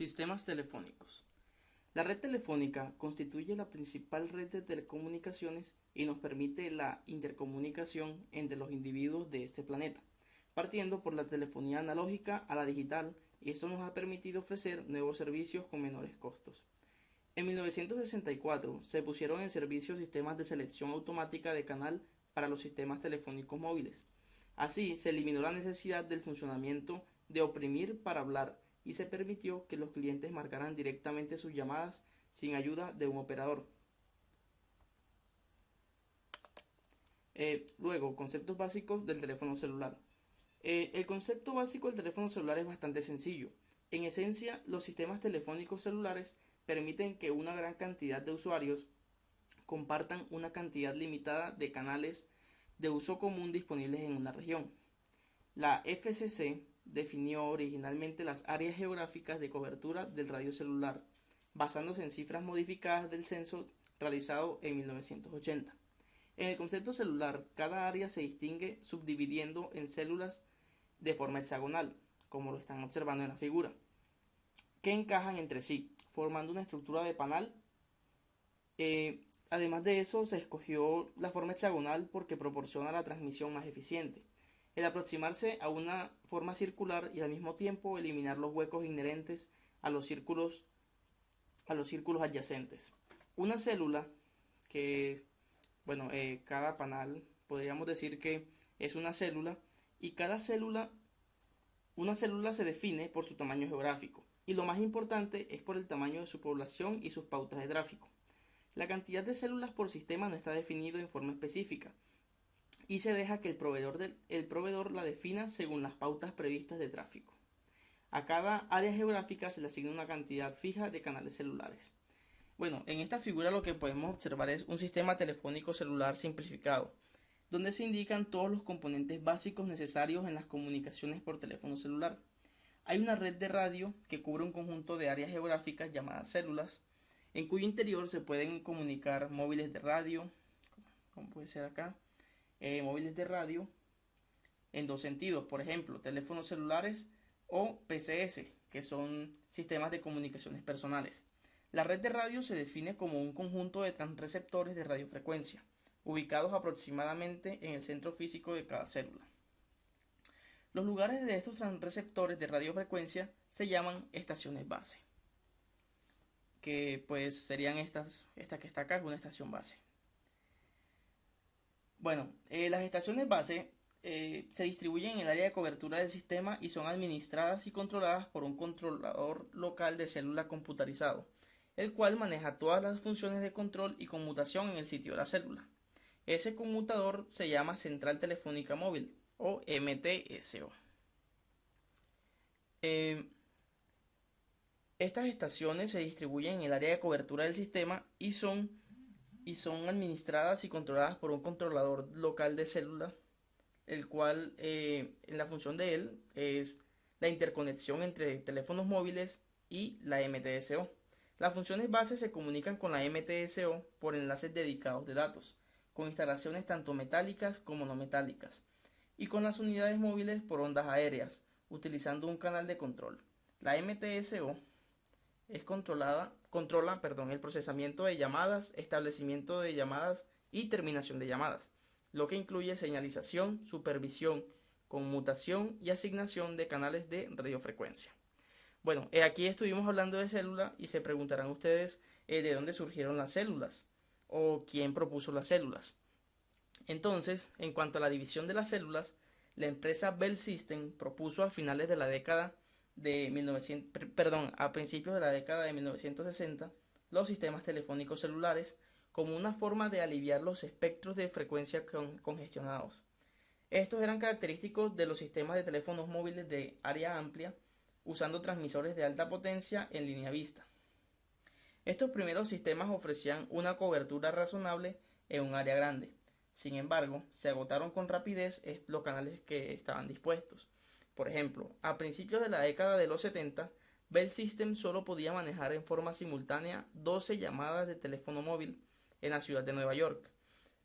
Sistemas telefónicos. La red telefónica constituye la principal red de telecomunicaciones y nos permite la intercomunicación entre los individuos de este planeta, partiendo por la telefonía analógica a la digital, y esto nos ha permitido ofrecer nuevos servicios con menores costos. En 1964 se pusieron en servicio sistemas de selección automática de canal para los sistemas telefónicos móviles. Así se eliminó la necesidad del funcionamiento de oprimir para hablar y se permitió que los clientes marcaran directamente sus llamadas sin ayuda de un operador. Luego, conceptos básicos del teléfono celular. El concepto básico del teléfono celular es bastante sencillo. En esencia, los sistemas telefónicos celulares permiten que una gran cantidad de usuarios compartan una cantidad limitada de canales de uso común disponibles en una región. La FCC definió originalmente las áreas geográficas de cobertura del radio celular, basándose en cifras modificadas del censo realizado en 1980. En el concepto celular, cada área se distingue subdividiendo en células de forma hexagonal, como lo están observando en la figura, que encajan entre sí, formando una estructura de panal. Además de eso, se escogió la forma hexagonal porque proporciona la transmisión más eficiente. El aproximarse a una forma circular y al mismo tiempo eliminar los huecos inherentes a los círculos adyacentes. Una célula que, cada panal podríamos decir que es una célula, y una célula se define por su tamaño geográfico, y lo más importante es por el tamaño de su población y sus pautas de tráfico. La cantidad de células por sistema no está definido en forma específica, y se deja que el proveedor la defina según las pautas previstas de tráfico. A cada área geográfica se le asigna una cantidad fija de canales celulares. Bueno, en esta figura lo que podemos observar es un sistema telefónico celular simplificado, donde se indican todos los componentes básicos necesarios en las comunicaciones por teléfono celular. Hay una red de radio que cubre un conjunto de áreas geográficas llamadas células, en cuyo interior se pueden comunicar móviles de radio, como puede ser acá, móviles de radio en dos sentidos, por ejemplo, teléfonos celulares o PCS, que son sistemas de comunicaciones personales. La red de radio se define como un conjunto de transreceptores de radiofrecuencia, ubicados aproximadamente en el centro físico de cada célula. Los lugares de estos transreceptores de radiofrecuencia se llaman estaciones base, que pues serían esta que está acá, es una estación base. Bueno, las estaciones base se distribuyen en el área de cobertura del sistema y son administradas y controladas por un controlador local de célula computarizado, el cual maneja todas las funciones de control y conmutación en el sitio de la célula. Ese conmutador se llama Central Telefónica Móvil o MTSO. Estas estaciones se distribuyen en el área de cobertura del sistema y son administradas y controladas por un controlador local de célula, el cual la función de él es la interconexión entre teléfonos móviles y la MTSO. Las funciones base se comunican con la MTSO por enlaces dedicados de datos, con instalaciones tanto metálicas como no metálicas, y con las unidades móviles por ondas aéreas, utilizando un canal de control. La MTSO controla el procesamiento de llamadas, establecimiento de llamadas y terminación de llamadas, lo que incluye señalización, supervisión, conmutación y asignación de canales de radiofrecuencia. Bueno, aquí estuvimos hablando de célula y se preguntarán ustedes de dónde surgieron las células o quién propuso las células. Entonces, en cuanto a la división de las células, la empresa Bell System propuso a finales de la década de a principios de la década de 1960 los sistemas telefónicos celulares como una forma de aliviar los espectros de frecuencia congestionados. Estos eran característicos de los sistemas de teléfonos móviles de área amplia, usando transmisores de alta potencia en línea vista. Estos primeros sistemas ofrecían una cobertura razonable en un área grande. Sin embargo, se agotaron con rapidez los canales que estaban dispuestos. Por ejemplo, a principios de la década de los 70, Bell System solo podía manejar en forma simultánea 12 llamadas de teléfono móvil en la ciudad de Nueva York.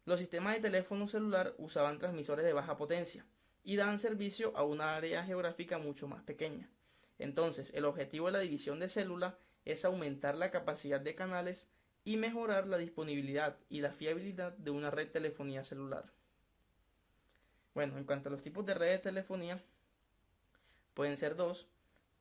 Los sistemas de teléfono celular usaban transmisores de baja potencia y daban servicio a una área geográfica mucho más pequeña. Entonces, el objetivo de la división de célula es aumentar la capacidad de canales y mejorar la disponibilidad y la fiabilidad de una red de telefonía celular. Bueno, en cuanto a los tipos de red de telefonía, pueden ser dos,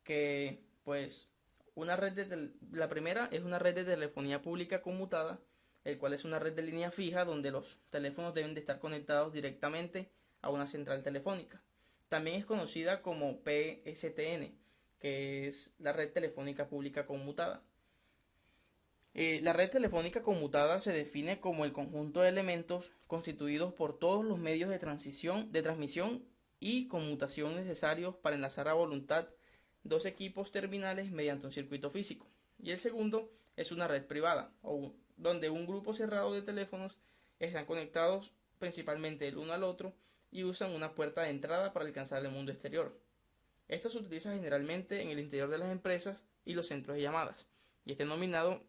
que pues la primera es una red de telefonía pública conmutada, el cual es una red de línea fija donde los teléfonos deben de estar conectados directamente a una central telefónica. También es conocida como PSTN, que es la red telefónica pública conmutada. La red telefónica conmutada se define como el conjunto de elementos constituidos por todos los medios de transmisión y conmutación necesarios para enlazar a voluntad dos equipos terminales mediante un circuito físico. Y el segundo es una red privada, donde un grupo cerrado de teléfonos están conectados principalmente el uno al otro y usan una puerta de entrada para alcanzar el mundo exterior. Esto se utiliza generalmente en el interior de las empresas y los centros de llamadas, y es denominado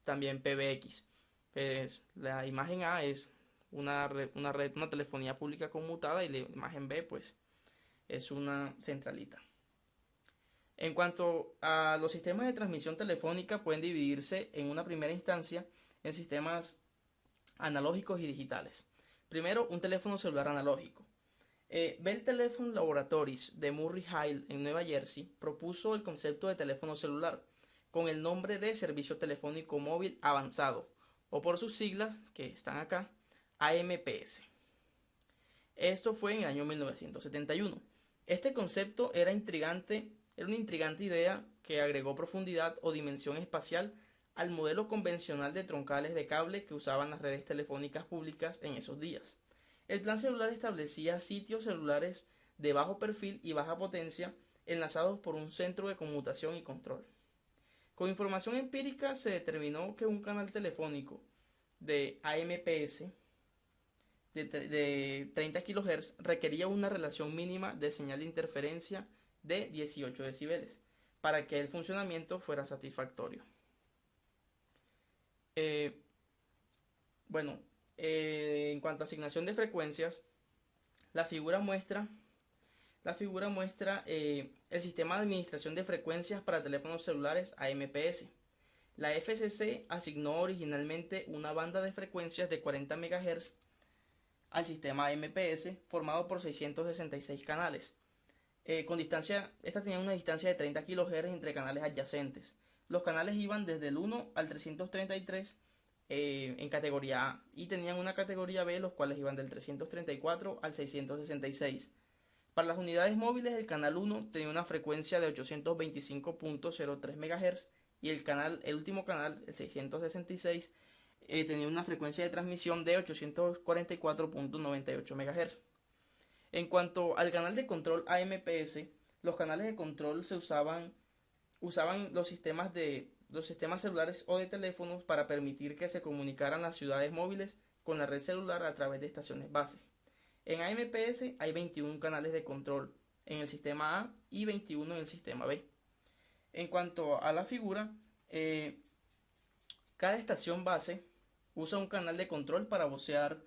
también PBX. Pues, la imagen A es una telefonía pública conmutada, y la imagen B pues es una centralita. En cuanto a los sistemas de transmisión telefónica, pueden dividirse en una primera instancia en sistemas analógicos y digitales. Primero, un teléfono celular analógico. Bell Telephone Laboratories de Murray Hill en Nueva Jersey propuso el concepto de teléfono celular con el nombre de Servicio Telefónico Móvil Avanzado, o por sus siglas, que están acá, AMPS. Esto fue en el año 1971. Este concepto era una intrigante idea que agregó profundidad o dimensión espacial al modelo convencional de troncales de cable que usaban las redes telefónicas públicas en esos días. El plan celular establecía sitios celulares de bajo perfil y baja potencia enlazados por un centro de conmutación y control. Con información empírica se determinó que un canal telefónico de AMPS de 30 kHz requería una relación mínima de señal de interferencia de 18 decibeles para que el funcionamiento fuera satisfactorio. Bueno, en cuanto a asignación de frecuencias, la figura muestra el sistema de administración de frecuencias para teléfonos celulares AMPS. La FCC asignó originalmente una banda de frecuencias de 40 MHz al sistema AMPS formado por 666 canales. Esta tenía una distancia de 30 kHz entre canales adyacentes. Los canales iban desde el 1 al 333 en categoría A, y tenían una categoría B, los cuales iban del 334 al 666. Para las unidades móviles, el canal 1 tenía una frecuencia de 825.03 MHz y el último canal, el 666, tenía una frecuencia de transmisión de 844.98 MHz. En cuanto al canal de control AMPS, los canales de control usaban los sistemas celulares o de teléfonos para permitir que se comunicaran las ciudades móviles con la red celular a través de estaciones base. En AMPS hay 21 canales de control en el sistema A y 21 en el sistema B. En cuanto a la figura, cada estación base usa un canal de control para vocear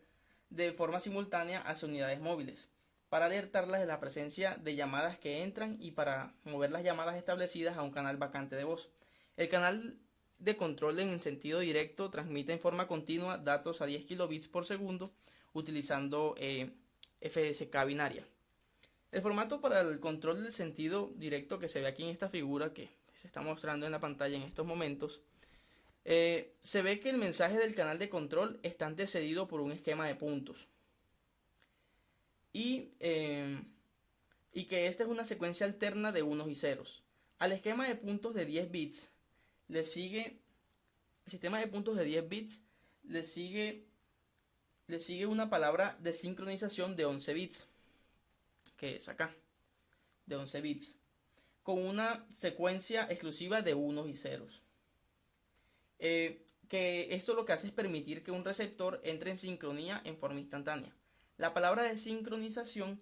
de forma simultánea hacia unidades móviles, para alertarlas de la presencia de llamadas que entran y para mover las llamadas establecidas a un canal vacante de voz. El canal de control en sentido directo transmite en forma continua datos a 10 kilobits por segundo utilizando FSK binaria. El formato para el control del sentido directo que se ve aquí en esta figura que se está mostrando en la pantalla en estos momentos, se ve que el mensaje del canal de control está antecedido por un esquema de puntos y que esta es una secuencia alterna de unos y ceros. Al esquema de puntos de 10 bits le sigue el sistema de puntos de 10 bits le sigue una palabra de sincronización de 11 bits, que es acá, de 11 bits, con una secuencia exclusiva de unos y ceros. Que esto lo que hace es permitir que un receptor entre en sincronía en forma instantánea. La palabra de sincronización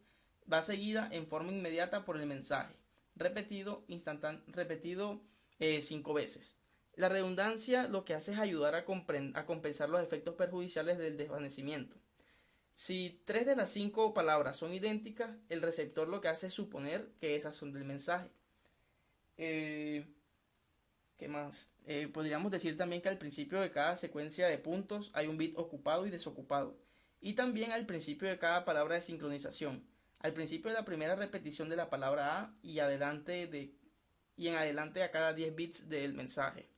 va seguida en forma inmediata por el mensaje, repetido 5 veces. La redundancia lo que hace es ayudar a compensar los efectos perjudiciales del desvanecimiento. Si 3 de las 5 palabras son idénticas, el receptor lo que hace es suponer que esas son del mensaje. Eh, ¿Qué más? Podríamos decir también que al principio de cada secuencia de puntos hay un bit ocupado y desocupado. Y también al principio de cada palabra de sincronización. Al principio de la primera repetición de la palabra A y en adelante a cada 10 bits del mensaje.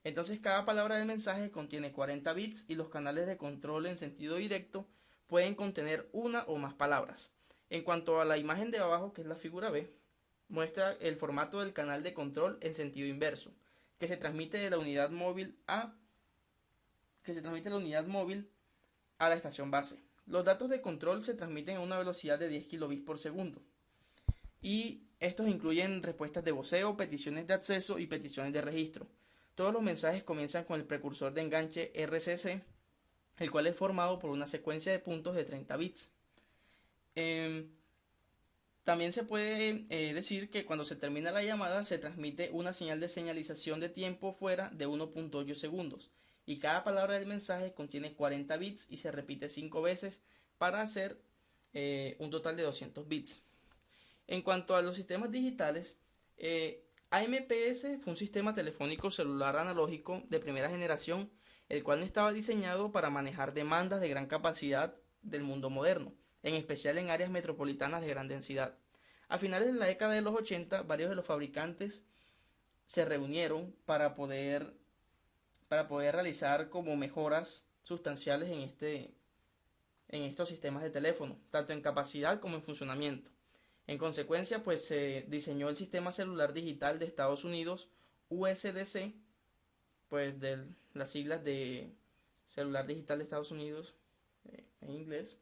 Entonces cada palabra del mensaje contiene 40 bits y los canales de control en sentido directo pueden contener una o más palabras. En cuanto a la imagen de abajo, que es la figura B, muestra el formato del canal de control en sentido inverso, que se transmite de la unidad móvil a la estación base. Los datos de control se transmiten a una velocidad de 10 kilobits por segundo y estos incluyen respuestas de voceo, peticiones de acceso y peticiones de registro. Todos los mensajes comienzan con el precursor de enganche RCC, el cual es formado por una secuencia de puntos de 30 bits. Eh, También se puede decir que cuando se termina la llamada se transmite una señal de señalización de tiempo fuera de 1.8 segundos y cada palabra del mensaje contiene 40 bits y se repite 5 veces para hacer un total de 200 bits. En cuanto a los sistemas digitales, AMPS fue un sistema telefónico celular analógico de primera generación, el cual no estaba diseñado para manejar demandas de gran capacidad del mundo moderno, en especial en áreas metropolitanas de gran densidad. A finales de la década de los 80, varios de los fabricantes se reunieron para poder realizar como mejoras sustanciales en estos sistemas de teléfono, tanto en capacidad como en funcionamiento. En consecuencia, pues se diseñó el sistema celular digital de Estados Unidos, USDC, pues de las siglas de celular digital de Estados Unidos en inglés,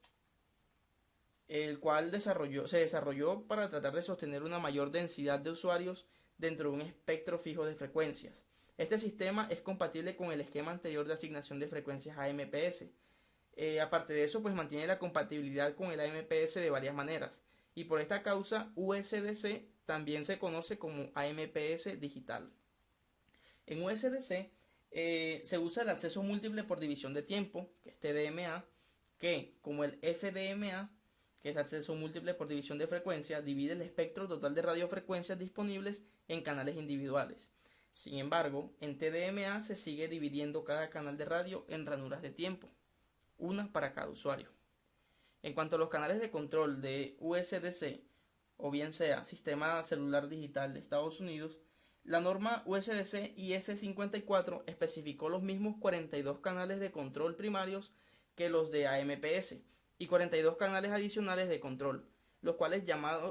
el cual se desarrolló para tratar de sostener una mayor densidad de usuarios dentro de un espectro fijo de frecuencias. Este sistema es compatible con el esquema anterior de asignación de frecuencias AMPS. Aparte de eso, pues mantiene la compatibilidad con el AMPS de varias maneras. Y por esta causa, USDC también se conoce como AMPS digital. En USDC se usa el acceso múltiple por división de tiempo, que es TDMA, que, como el FDMA, que es acceso múltiple por división de frecuencia, divide el espectro total de radiofrecuencias disponibles en canales individuales. Sin embargo, en TDMA se sigue dividiendo cada canal de radio en ranuras de tiempo, una para cada usuario. En cuanto a los canales de control de USDC, o bien sea Sistema Celular Digital de Estados Unidos, la norma USDC IS54 especificó los mismos 42 canales de control primarios que los de AMPS y 42 canales adicionales de control, los cuales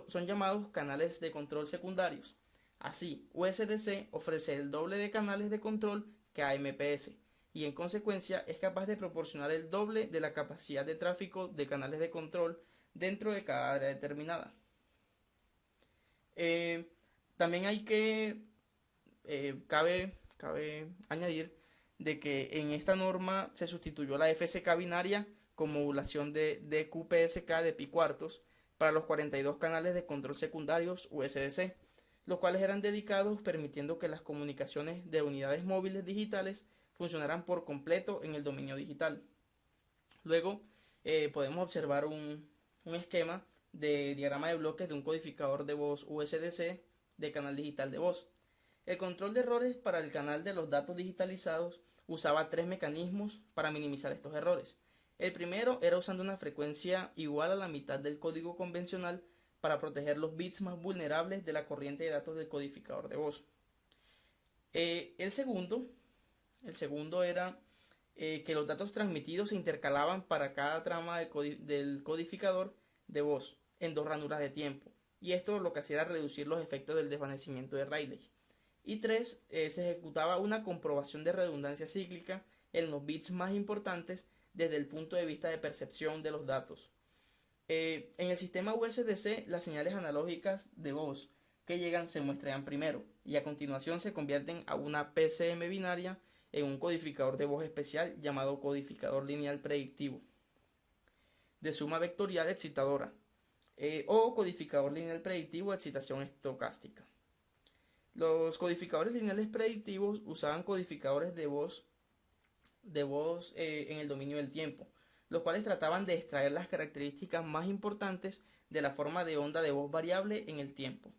son llamados canales de control secundarios. Así, USDC ofrece el doble de canales de control que AMPS y en consecuencia es capaz de proporcionar el doble de la capacidad de tráfico de canales de control dentro de cada área determinada. También cabe añadir de que en esta norma se sustituyó la FSK binaria con modulación de DQPSK de pi cuartos para los 42 canales de control secundarios USDC, los cuales eran dedicados permitiendo que las comunicaciones de unidades móviles digitales funcionaran por completo en el dominio digital. Luego podemos observar un esquema de diagrama de bloques de un codificador de voz USDC de canal digital de voz. El control de errores para el canal de los datos digitalizados usaba tres mecanismos para minimizar estos errores. El primero era usando una frecuencia igual a la mitad del código convencional para proteger los bits más vulnerables de la corriente de datos del codificador de voz. El segundo era que los datos transmitidos se intercalaban para cada trama del codificador de voz en dos ranuras de tiempo, y esto lo que hacía era reducir los efectos del desvanecimiento de Rayleigh. Y 3. Se ejecutaba una comprobación de redundancia cíclica en los bits más importantes desde el punto de vista de percepción de los datos. En el sistema USDC, las señales analógicas de voz que llegan se muestran primero y a continuación se convierten a una PCM binaria en un codificador de voz especial llamado codificador lineal predictivo de suma vectorial excitadora o codificador lineal predictivo de excitación estocástica. Los codificadores lineales predictivos usaban codificadores de voz en el dominio del tiempo, los cuales trataban de extraer las características más importantes de la forma de onda de voz variable en el tiempo.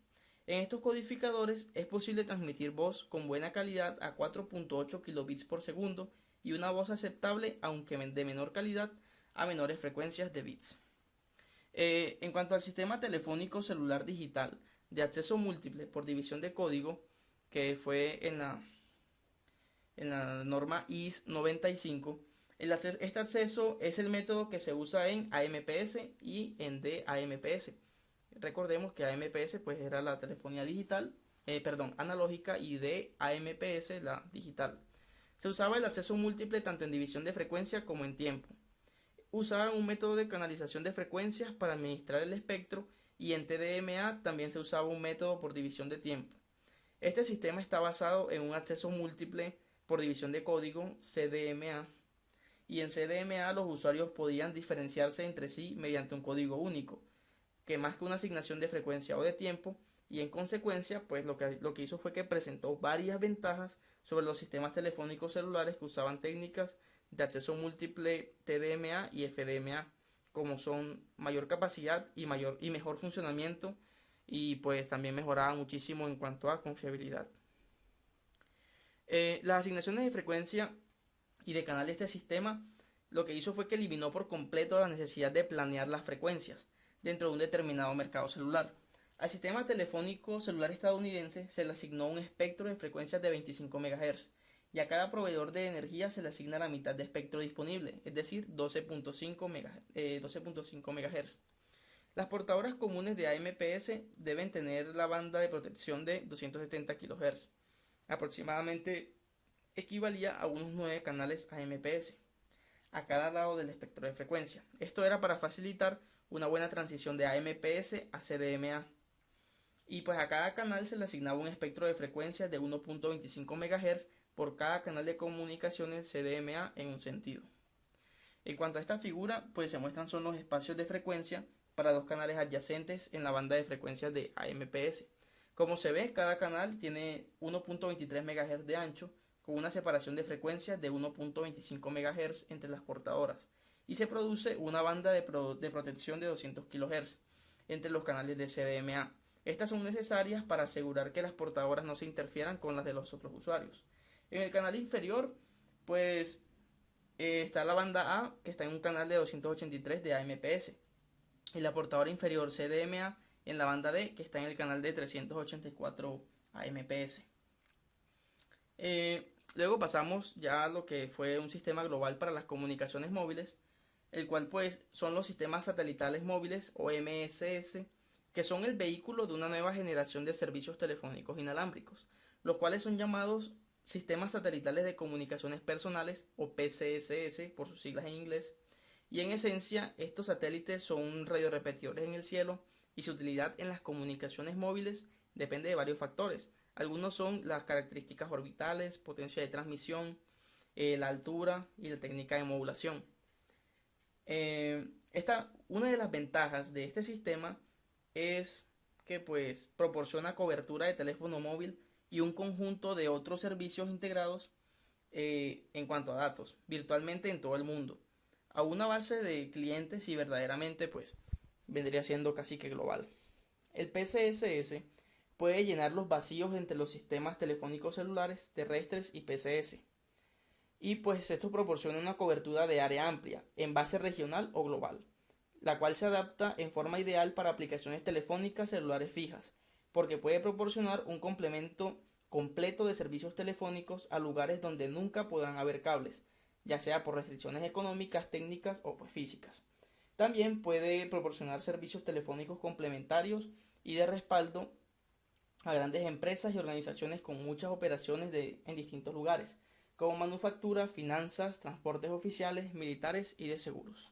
En estos codificadores es posible transmitir voz con buena calidad a 4.8 kilobits por segundo y una voz aceptable, aunque de menor calidad, a menores frecuencias de bits. En cuanto al sistema telefónico celular digital de acceso múltiple por división de código, que fue en la norma IS 95, este acceso es el método que se usa en AMPS y en DAMPS. Recordemos que AMPS pues era la telefonía digital, analógica, y DAMPS la digital. Se usaba el acceso múltiple tanto en división de frecuencia como en tiempo. Usaban un método de canalización de frecuencias para administrar el espectro, y en TDMA también se usaba un método por división de tiempo. Este sistema está basado en un acceso múltiple por división de código, CDMA, y en CDMA los usuarios podían diferenciarse entre sí mediante un código único, que más que una asignación de frecuencia o de tiempo, y en consecuencia, pues lo que hizo fue que presentó varias ventajas sobre los sistemas telefónicos celulares que usaban técnicas de acceso múltiple TDMA y FDMA, como son mayor capacidad y mejor funcionamiento, y pues también mejoraba muchísimo en cuanto a confiabilidad. Las asignaciones de frecuencia y de canal de este sistema lo que hizo fue que eliminó por completo la necesidad de planear las frecuencias dentro de un determinado mercado celular. Al sistema telefónico celular estadounidense se le asignó un espectro de frecuencias de 25 MHz, y a cada proveedor de energía se le asigna la mitad de espectro disponible, es decir, 12.5 MHz. Las portadoras comunes de AMPS deben tener la banda de protección de 270 kHz. Aproximadamente equivalía a unos 9 canales AMPS a cada lado del espectro de frecuencia. Esto era para facilitar una buena transición de AMPS a CDMA. Y pues a cada canal se le asignaba un espectro de frecuencia de 1.25 MHz por cada canal de comunicaciones CDMA en un sentido. En cuanto a esta figura, pues se muestran son los espacios de frecuencia para dos canales adyacentes en la banda de frecuencias de AMPS. Como se ve, cada canal tiene 1.23 MHz de ancho, con una separación de frecuencias de 1.25 MHz entre las portadoras, y se produce una banda de protección de 200 kHz entre los canales de CDMA. Estas son necesarias para asegurar que las portadoras no se interfieran con las de los otros usuarios. En el canal inferior, pues está la banda A, que está en un canal de 283 de AMPS, y la portadora inferior CDMA en la banda D, que está en el canal de 384 AMPS. Luego pasamos ya a lo que fue un sistema global para las comunicaciones móviles, el cual pues son los sistemas satelitales móviles o MSS, que son el vehículo de una nueva generación de servicios telefónicos inalámbricos, los cuales son llamados sistemas satelitales de comunicaciones personales o PCSS por sus siglas en inglés. Y en esencia, estos satélites son radiorepetidores en el cielo, y su utilidad en las comunicaciones móviles depende de varios factores. Algunos son las características orbitales, potencia de transmisión, la altura y la técnica de modulación. Una de las ventajas de este sistema es que pues proporciona cobertura de teléfono móvil y un conjunto de otros servicios integrados en cuanto a datos, virtualmente en todo el mundo, a una base de clientes, y verdaderamente pues vendría siendo casi que global. El PCSS puede llenar los vacíos entre los sistemas telefónicos celulares, terrestres y PCS. Y pues esto proporciona una cobertura de área amplia, en base regional o global, la cual se adapta en forma ideal para aplicaciones telefónicas celulares fijas, porque puede proporcionar un complemento completo de servicios telefónicos a lugares donde nunca puedan haber cables, ya sea por restricciones económicas, técnicas o pues físicas. También puede proporcionar servicios telefónicos complementarios y de respaldo a grandes empresas y organizaciones con muchas operaciones en distintos lugares, como manufactura, finanzas, transportes oficiales, militares y de seguros.